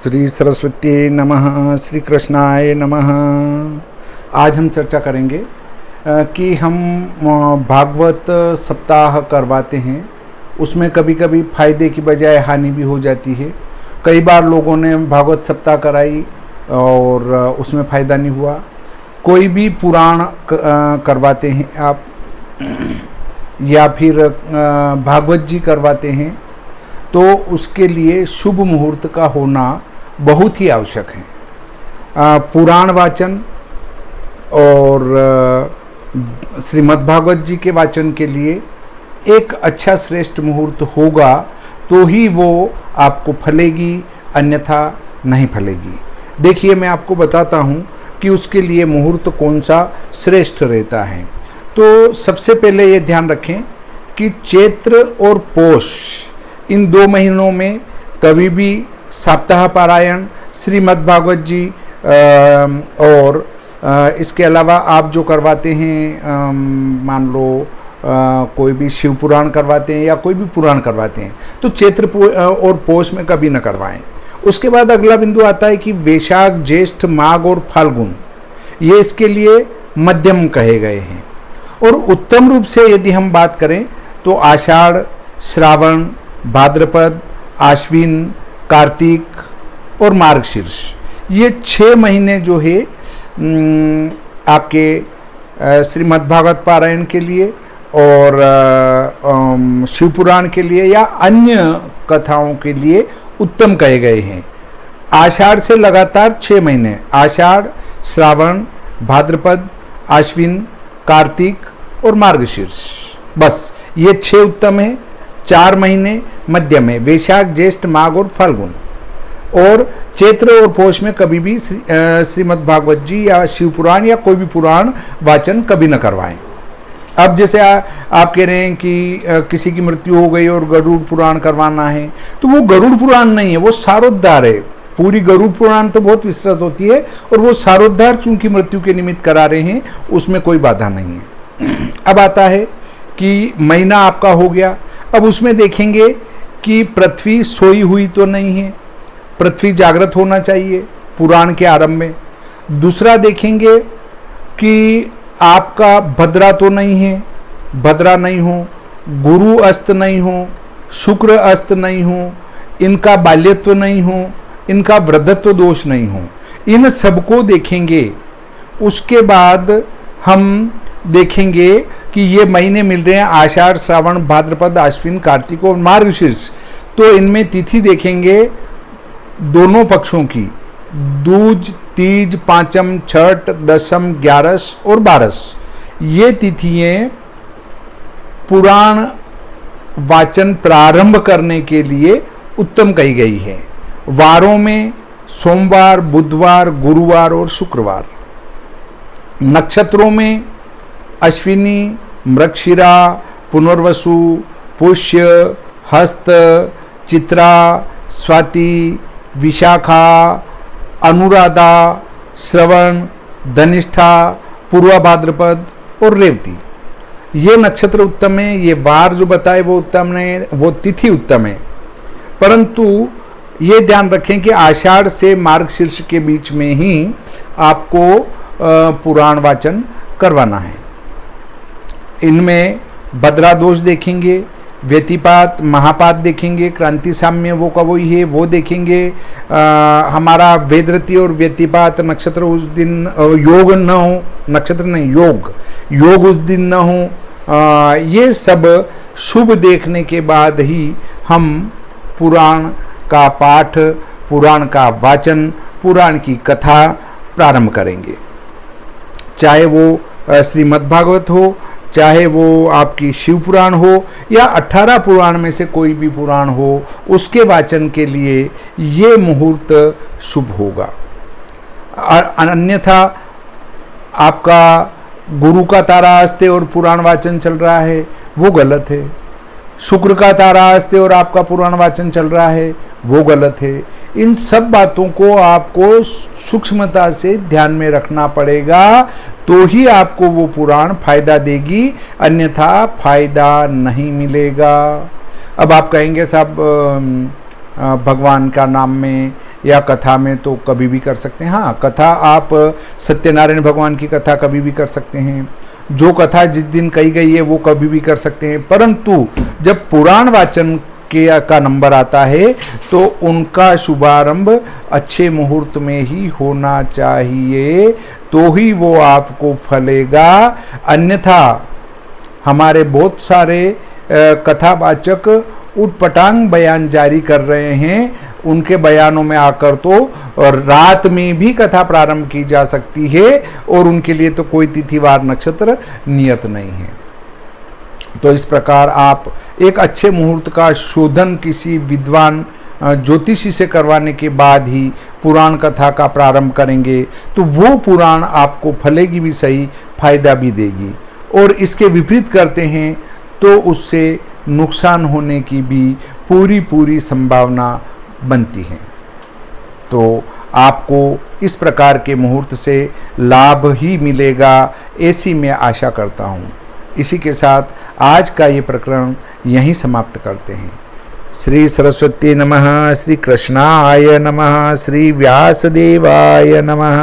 श्री सरस्वती नमः, श्री कृष्णाय नमः। आज हम चर्चा करेंगे कि हम भागवत सप्ताह करवाते हैं, उसमें कभी कभी फायदे की बजाय हानि भी हो जाती है। कई बार लोगों ने भागवत सप्ताह कराई और उसमें फ़ायदा नहीं हुआ। कोई भी पुराण करवाते हैं आप या फिर भागवत जी करवाते हैं तो उसके लिए शुभ मुहूर्त का होना बहुत ही आवश्यक है। पुराण वाचन और श्रीमद्भागवत जी के वाचन के लिए एक अच्छा श्रेष्ठ मुहूर्त होगा तो ही वो आपको फलेगी, अन्यथा नहीं फलेगी। देखिए, मैं आपको बताता हूँ कि उसके लिए मुहूर्त कौन सा श्रेष्ठ रहता है। तो सबसे पहले ये ध्यान रखें कि चैत्र और पौष, इन 2 महीनों में कभी भी सप्ताह पारायण श्रीमद्भागवत जी और इसके अलावा आप जो करवाते हैं, मान लो कोई भी शिव पुराण करवाते हैं या कोई भी पुराण करवाते हैं, तो चैत्र और पौष में कभी न करवाएं। उसके बाद अगला बिंदु आता है कि वैशाख, ज्येष्ठ, माघ और फाल्गुन, ये इसके लिए मध्यम कहे गए हैं। और उत्तम रूप से यदि हम बात करें तो आषाढ़, श्रावण, भाद्रपद, आश्विन, कार्तिक और मार्गशीर्ष, ये 6 महीने जो है आपके श्रीमद्भागवत पारायण के लिए और शिव पुराण के लिए या अन्य कथाओं के लिए उत्तम कहे गए हैं। आषाढ़ से लगातार 6 महीने, आषाढ़, श्रावण, भाद्रपद, आश्विन, कार्तिक और मार्गशीर्ष, बस ये 6 उत्तम है। 4 महीने मध्यम है, वैशाख, ज्येष्ठ, माघ और फाल्गुन। और चैत्र और पौष में कभी भी श्रीमद्भागवत जी या शिव पुराण या कोई भी पुराण वाचन कभी न करवाएं। अब जैसे आप कह रहे हैं कि किसी की मृत्यु हो गई और गरुड़ पुराण करवाना है, तो वो गरुड़ पुराण नहीं है, वो सारोद्धार है। पूरी गरुड़ पुराण तो बहुत विस्तृत होती है और वो सारोद्धार चूंकि मृत्यु के निमित्त करा रहे हैं, उसमें कोई बाधा नहीं है। अब आता है कि महीना आपका हो गया। अब उसमें देखेंगे कि पृथ्वी सोई हुई तो नहीं है, पृथ्वी जागृत होना चाहिए पुराण के आरंभ में। दूसरा देखेंगे कि आपका भद्रा तो नहीं है, भद्रा नहीं हो, गुरु अस्त नहीं हो, शुक्र अस्त नहीं हो, इनका बाल्यत्व नहीं हो, इनका वृद्धत्व दोष नहीं हो, इन सबको देखेंगे। उसके बाद हम देखेंगे कि ये महीने मिल रहे हैं आषाढ़, श्रावण, भाद्रपद, आश्विन, कार्तिक और मार्गशीर्ष, तो इनमें तिथि देखेंगे दोनों पक्षों की, दूज, तीज, पांचम, छठ, दशम, 11 और 12। ये तिथियां पुराण वाचन प्रारंभ करने के लिए उत्तम कही गई है। वारों में सोमवार, बुधवार, गुरुवार और शुक्रवार। नक्षत्रों में अश्विनी, मृगशिरा, पुनर्वसु, पुष्य, हस्त, चित्रा, स्वाति, विशाखा, अनुराधा, श्रवण, धनिष्ठा, पूर्वा भाद्रपद और रेवती। ये नक्षत्र उत्तम है, ये वार जो बताए वो उत्तम है, वो तिथि उत्तम है। परंतु ये ध्यान रखें कि आषाढ़ से मार्गशीर्ष के बीच में ही आपको पुराण वाचन करवाना है। इनमें भद्रा दोष देखेंगे, व्यतिपात, महापात देखेंगे, क्रांति साम्य वो का वही है वो देखेंगे। हमारा वेदरती और व्यतिपात नक्षत्र उस दिन योग न हो, नक्षत्र नहीं योग उस दिन न हो। ये सब शुभ देखने के बाद ही हम पुराण का पाठ, पुराण का वाचन, पुराण की कथा प्रारंभ करेंगे। चाहे वो श्रीमद्भागवत हो, चाहे वो आपकी शिव पुराण हो या 18 पुराण में से कोई भी पुराण हो, उसके वाचन के लिए ये मुहूर्त शुभ होगा। अन्यथा आपका गुरु का तारा अस्ते और पुराण वाचन चल रहा है, वो गलत है। शुक्र का तारा अस्ते और आपका पुराण वाचन चल रहा है, वो गलत है। इन सब बातों को आपको सूक्ष्मता से ध्यान में रखना पड़ेगा, तो ही आपको वो पुराण फायदा देगी, अन्यथा फायदा नहीं मिलेगा। अब आप कहेंगे साहब भगवान का नाम में या कथा में तो कभी भी कर सकते हैं। हाँ, कथा आप सत्यनारायण भगवान की कथा कभी भी कर सकते हैं, जो कथा जिस दिन कही गई है वो कभी भी कर सकते हैं, परंतु जब पुराण वाचन का नंबर आता है तो उनका शुभारंभ अच्छे मुहूर्त में ही होना चाहिए, तो ही वो आपको फलेगा। अन्यथा हमारे बहुत सारे कथावाचक उटपटांग बयान जारी कर रहे हैं, उनके बयानों में आकर तो और रात में भी कथा प्रारंभ की जा सकती है और उनके लिए तो कोई तिथिवार नक्षत्र नियत नहीं है। तो इस प्रकार आप एक अच्छे मुहूर्त का शोधन किसी विद्वान ज्योतिषी से करवाने के बाद ही पुराण कथा का प्रारंभ करेंगे तो वो पुराण आपको फलेगी भी सही, फायदा भी देगी। और इसके विपरीत करते हैं तो उससे नुकसान होने की भी पूरी संभावना बनती है। तो आपको इस प्रकार के मुहूर्त से लाभ ही मिलेगा, ऐसी मैं आशा करता हूँ। इसी के साथ आज का ये प्रकरण यहीं समाप्त करते हैं। श्री सरस्वती नमः, श्री कृष्णाय नमः, श्री व्यासदेवाय नमः।